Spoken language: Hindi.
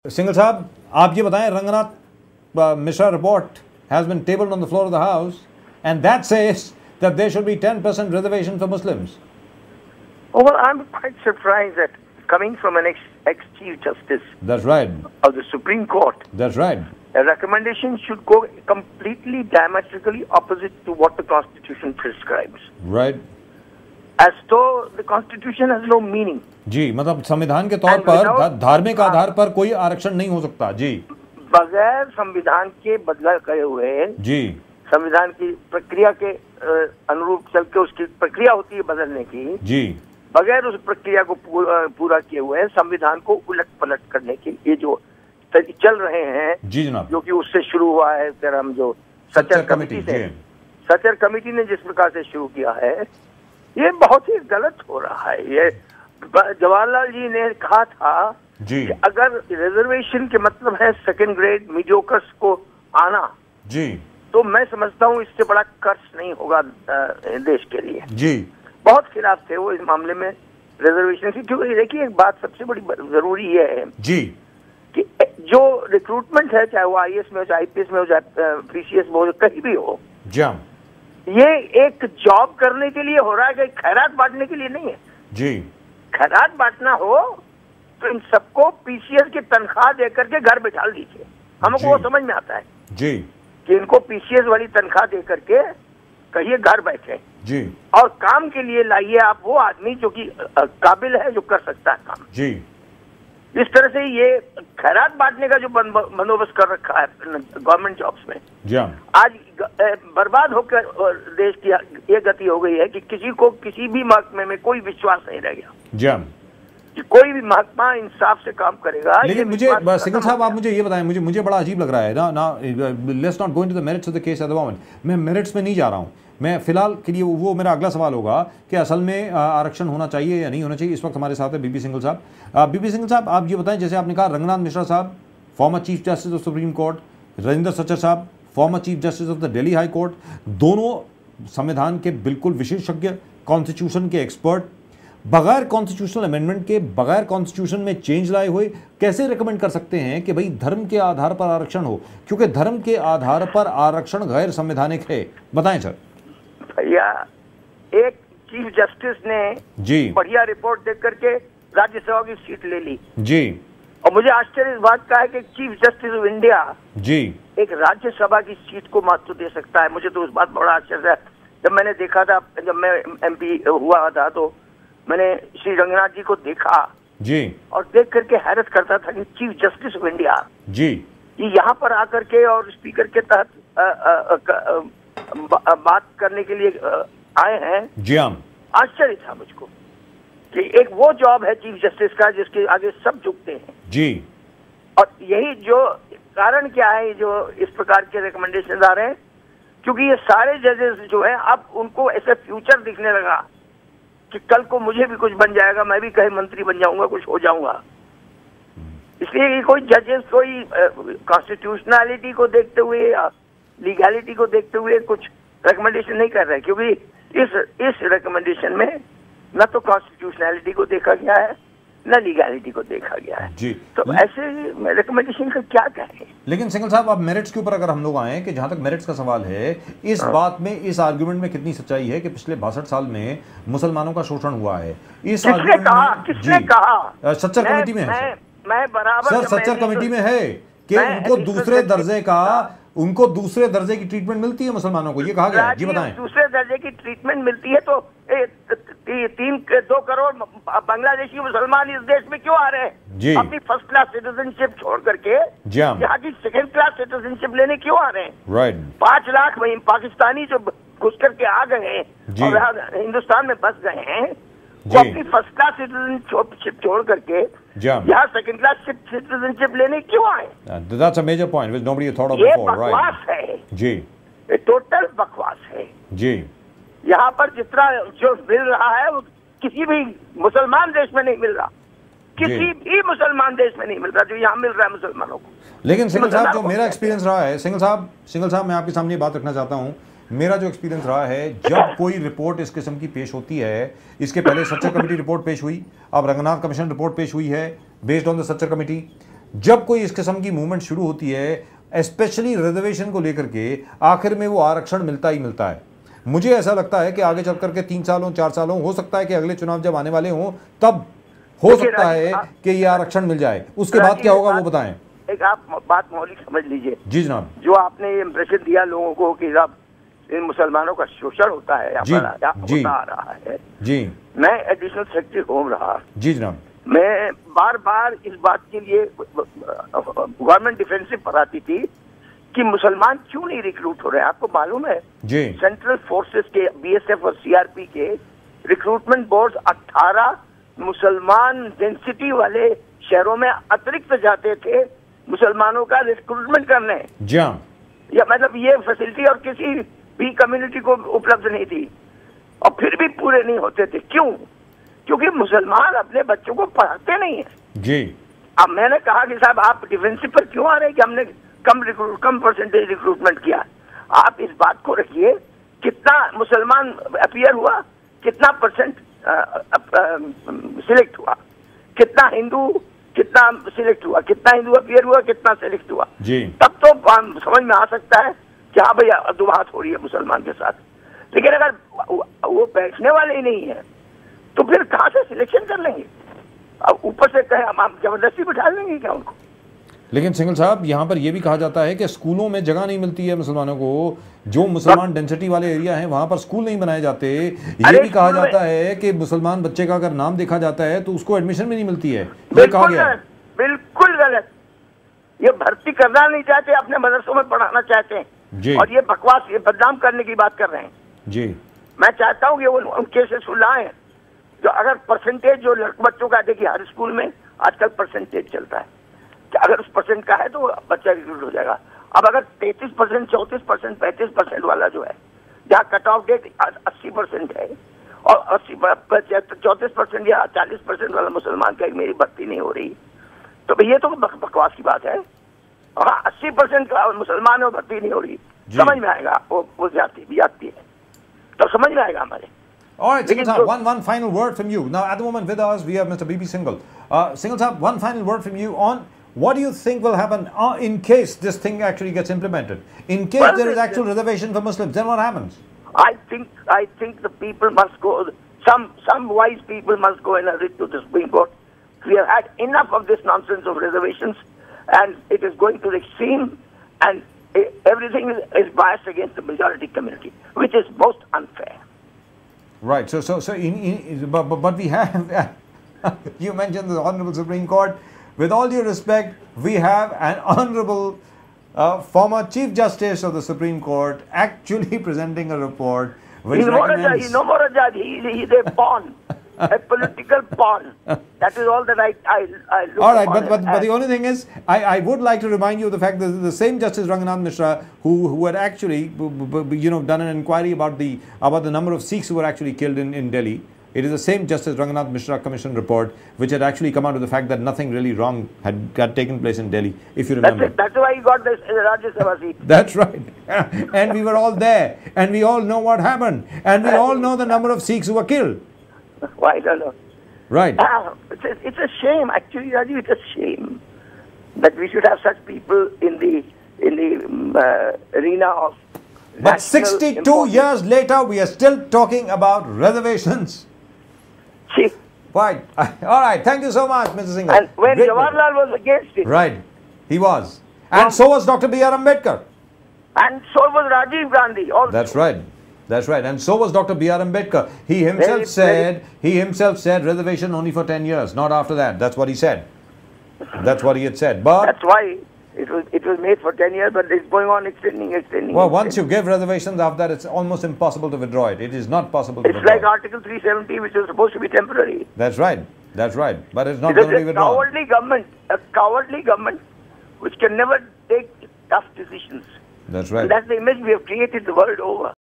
सिंघल साहब, आप ये बताएं, Ranganath Mishra report has been tabled on the floor of the House, and that says that there should be 10% reservation for Muslims. Oh, well, I'm quite surprised that coming from an ex-Chief Justice That's right. of the Supreme Court, That's right. a recommendation should go completely diametrically opposite to what the Constitution prescribes. Right. As though the Constitution has no meaning. जी, मतलब संविधान के तौर पर धार्मिक आधार पर कोई आरक्षण नहीं हो सकता। जी, बगैर संविधान के बदला करे हुए, जी, संविधान की प्रक्रिया के अनुरूप चल के उसकी प्रक्रिया होती है बदलने की, जी, बगैर उस प्रक्रिया को पूरा किए हुए संविधान को उलट पलट करने के ये जो चल रहे हैं, जी जनाब, जो कि उससे शुरू हुआ है फिर हम जो सचर कमेटी से, सचर कमेटी ने जिस प्रकार से शुरू किया है, ये बहुत ही गलत हो रहा है। ये जवाहरलाल जी ने कहा था जी कि अगर रिजर्वेशन के मतलब है सेकंड ग्रेड मीडियोकर्स को आना, जी, तो मैं समझता हूँ इससे बड़ा कर्ज नहीं होगा देश के लिए। जी, बहुत खिलाफ थे वो इस मामले में रिजर्वेशन की, क्योंकि देखिए एक बात सबसे बड़ी जरूरी ये है जी कि जो रिक्रूटमेंट है, चाहे वो आईएएस में हो, चाहे आईपीएस में हो, चाहे पीसीएस में हो, कहीं भी हो, ये एक जॉब करने के लिए हो रहा है, कि खैरात बांटने के लिए नहीं है। जी, खैरात बांटना हो तो इन सबको पीसीएस की तनख्वाह देकर के घर बिठा दीजिए, हमको वो समझ में आता है जी कि इनको पीसीएस वाली तनख्वाह देकर के कहिए घर बैठे जी, और काम के लिए लाइए आप वो आदमी जो कि काबिल है, जो कर सकता है काम जी। इस तरह से ये खैरात बांटने का जो बंदोबस्त कर रखा है गवर्नमेंट जॉब्स में, आज बर्बाद होकर देश की ये गति हो गई है कि किसी को किसी भी महकमे में कोई विश्वास नहीं रह गया कि कोई भी महकमा इंसाफ से काम करेगा। लेकिन मुझे सिंघल साहब, आप मुझे ये बताएं, मुझे बड़ा अजीब लग रहा है ना, let's not go into the merits of the case at the moment. मैं मेरिट्स में नहीं जा रहा हूँ, मैं फिलहाल के लिए वो मेरा अगला सवाल होगा कि असल में आरक्षण होना चाहिए या नहीं होना चाहिए। इस वक्त हमारे साथ है बीपी सिंघल साहब। बीपी सिंघल साहब, आप ये बताएं, जैसे आपने कहा रंगनाथ मिश्रा साहब former chief justice of Supreme Court, Rajendra Sachar साहब former chief justice of the Delhi high court, दोनों संविधान के बिल्कुल विशेषज्ञ, कॉन्स्टिट्यूशन के एक्सपर्ट, बगैर कॉन्स्टिट्यूशनल अमेंडमेंट के, बगैर कॉन्स्टिट्यूशन में चेंज लाए हुए कैसे रिकमेंड कर सकते हैं कि भाई धर्म के आधार पर आरक्षण हो, क्योंकि धर्म के आधार पर आरक्षण गैर संवैधानिक है। बताएं सर। भैया, एक चीफ जस्टिस ने जी बढ़िया रिपोर्ट देख करके राज्यसभा की सीट ले ली जी, और मुझे आश्चर्य इस बात का है कि चीफ जस्टिस ऑफ इंडिया जी एक राज्यसभा की सीट को महत्व दे सकता है। मुझे तो उस बात बड़ा आश्चर्य है। जब मैंने देखा था, जब मैं एमपी हुआ था, तो मैंने श्री रंगनाथ जी को देखा जी, और देख करके हैरत करता था कि चीफ जस्टिस ऑफ इंडिया जी ये यहाँ पर आकर के और स्पीकर के तहत बात करने के लिए आए हैं जी। आश्चर्य था मुझको कि एक वो जॉब है चीफ जस्टिस का जिसके आगे सब झुकते हैं जी, और यही जो कारण क्या है जो इस प्रकार के रिकमेंडेशन आ रहे हैं, क्योंकि ये सारे जजेस जो हैं अब उनको ऐसे फ्यूचर दिखने लगा कि कल को मुझे भी कुछ बन जाएगा, मैं भी कहीं मंत्री बन जाऊंगा, कुछ हो जाऊंगा। इसलिए कोई जजेस कोई कॉन्स्टिट्यूशनैलिटी को देखते हुए या लीगैलिटी को देखते हुए कुछ रिकमेंडेशन नहीं कर रहे, क्योंकि इस रिकमेंडेशन में न तो कॉन्स्टिट्यूशनैलिटी को देखा गया है, न लीगैलिटी को देखा गया है जी। तो ऐसे रिकमेंडेशन का क्या कहें। लेकिन सिंघल साहब, आप मेरिट्स के ऊपर अगर हम लोग आए, कि जहां तक मेरिट्स का सवाल है, इस बात में, इस आर्गुमेंट में कितनी सच्चाई है कि पिछले 62 साल में मुसलमानों का शोषण हुआ है? इस किसने कहा? सच्चर कमेटी में है, मैं बराबर सर, सच्चर कमेटी में है कि उनको दूसरे दर्जे की ट्रीटमेंट मिलती है मुसलमानों को, ये कहा गया है जी। बताएं। दूसरे दर्जे की ट्रीटमेंट मिलती है तो 2 करोड़ बांग्लादेशी मुसलमान इस देश में क्यों आ रहे हैं जी? अपनी फर्स्ट क्लास सिटीजनशिप छोड़ करके यहाँ की सेकंड क्लास सिटीजनशिप लेने क्यों आ रहे हैं? राइट। 5 लाख पाकिस्तानी जो घुस करके आ गए हैं और हिंदुस्तान में बस गए हैं, वो अपनी फर्स्ट क्लास सिटीजनशिप छोड़ करके यहाँ सेकंड क्लास सिटीजनशिप लेने क्यों आए? That's a major point which nobody thought of before, right? ये बकवास है जी, ये टोटल बकवास है जी। यहाँ पर जितना जो मिल रहा है वो किसी भी मुसलमान देश में नहीं मिल रहा, किसी भी मुसलमान देश में नहीं मिल रहा जो यहाँ मिल रहा है मुसलमानों को। लेकिन सिंघल साहब, जो मेरा एक्सपीरियंस रहा है, सिंघल साहब मैं आपके सामने बात रखना चाहता हूँ। मेरा जो एक्सपीरियंस रहा है, जब कोई रिपोर्ट इस किस्म की पेश होती है, इसके पहले सच्चर कमेटी रिपोर्ट पेश हुई, अब रंगनाथ कमीशन रिपोर्ट पेश हुई है based on the Sachar committee, जब कोई इस किस्म की मूवमेंट शुरू होती है स्पेशली रिजर्वेशन को लेकर के, आखिर में वो आरक्षण मिलता ही मिलता है। मुझे ऐसा लगता है कि आगे चल करके 3 सालों 4 सालों, हो सकता है कि अगले चुनाव जब आने वाले हों तब हो सकता है कि ये आरक्षण मिल जाए। उसके बाद क्या होगा वो बताएं। एक आप बात मौलिक समझ लीजिए। जी जनाब। जो आपने ये इंप्रेशन दिया लोगों को कि अब इन मुसलमानों का शोषण होता है या होता आ रहा है। जी। मैं एडिशनल सेक्रेटरी होम रहा। जी जनाब। मैं बार बार इस बात के लिए गवर्नमेंट डिफेंसिव पर आती थी कि मुसलमान क्यों नहीं रिक्रूट हो रहे हैं। आपको मालूम है जी, सेंट्रल फोर्सेस के बीएसएफ और सीआरपी के रिक्रूटमेंट बोर्ड 18 मुसलमान डेंसिटी वाले शहरों में अतिरिक्त जाते थे मुसलमानों का रिक्रूटमेंट करने। या मतलब ये फैसिलिटी और किसी भी कम्युनिटी को उपलब्ध नहीं थी, और फिर भी पूरे नहीं होते थे। क्यों? क्योंकि मुसलमान अपने बच्चों को पढ़ाते नहीं है जी। अब मैंने कहा कि साहब आप डिफेंसिव पर क्यों आ रहे हैं कि हमने कम परसेंटेज रिक्रूटमेंट किया। आप इस बात को रखिए, कितना मुसलमान अपीयर हुआ, कितना परसेंट सिलेक्ट हुआ, कितना हिंदू कितना सिलेक्ट हुआ, कितना हिंदू अपीयर हुआ, कितना सिलेक्ट हुआ जी। तब तो समझ में आ सकता है कि हाँ भैया अदुबात हो रही है मुसलमान के साथ। लेकिन अगर वो बैठने वाले ही नहीं है तो फिर कहाँ से सिलेक्शन कर लेंगे? अब ऊपर से कहें हम जबरदस्ती बिठा लेंगे क्या उनको? लेकिन सिंघल साहब, यहाँ पर यह भी कहा जाता है कि स्कूलों में जगह नहीं मिलती है मुसलमानों को। जो मुसलमान डेंसिटी वाले एरिया हैं वहां पर स्कूल नहीं बनाए जाते। ये भी कहा जाता है कि मुसलमान बच्चे का अगर नाम देखा जाता है तो उसको एडमिशन भी नहीं मिलती है। कहा गया बिल्कुल गलत। ये भर्ती करना नहीं चाहते, अपने मदरसों में पढ़ाना चाहते हैं और ये बकवास, ये बदनाम करने की बात कर रहे हैं जी। मैं चाहता हूँ कि उन केसेस सुलाएं जो अगर परसेंटेज जो बच्चों का, देखिए हर स्कूल में आजकल परसेंटेज चलता है कि अगर उस परसेंट का है तो बच्चा रिक्रूट हो जाएगा। अब अगर 33%, 34%, 35% वाला जो है, जहाँ कट ऑफ डेट 80% है और 34% या 40% वाला मुसलमान का मेरी भर्ती नहीं हो रही, तो ये तो बकवास की बात है। हाँ 80% का मुसलमान और भर्ती नहीं हो रही, समझ में आएगा वो जाती भी आती है तो समझ में आएगा हमारे। All right, Singhal Sahab, one final word from you. Now, at the moment with us, we have Mr. B.B. Singhal. Singhal Sahab, one final word from you on what do you think will happen in case this thing actually gets implemented? In case there is actual reservation for Muslims, then what happens? I think the people must go, some wise people must go in a writ to the Supreme Court. We have had enough of this nonsense of reservations, and it is going to the extreme, and everything is biased against the majority community, which is most unfair. Right. So but we have, you mentioned the Honorable Supreme Court. With all due respect, we have an Honorable former Chief Justice of the Supreme Court actually presenting a report which recommends... He's no more a judge. He's a pawn, a political pawn. That is all that I look All right, but the only thing is, I would like to remind you of the fact that the same Justice Ranganath Mishra, who had actually, done an inquiry about the number of Sikhs who were actually killed in Delhi. It is the same Justice Ranganath Mishra Commission report which had actually come out with the fact that nothing really wrong had taken place in Delhi, if you remember. That's why he got this Rajya Sabha seat. That's right. And we were all there, and we all know what happened, and we all know the number of Sikhs who were killed. Well, I don't know. Right. It's a shame, actually, Rajiv. It's a shame that we should have such people in the arena of. But 62 years later, we are still talking about reservations. See. Right. All right. Thank you so much, Mr. Singhal. And when Jawaharlal was against it. Right. He was. And so was Dr. B.R. Ambedkar. And so was Rajiv Gandhi also. That's right. That's right. And so was Dr. B.R. Ambedkar. He himself said reservation only for 10 years, not after that. That's what he said. That's what he had said. But that's why it was made for 10 years, but it's going on extending. Well, once you give reservations, after that, it's almost impossible to withdraw it. It is not possible to withdraw it. It's like Article 370, which is supposed to be temporary. That's right. That's right. But it's not going to be withdrawn. A cowardly government which can never take tough decisions. That's right. And that's the image we have created the world over.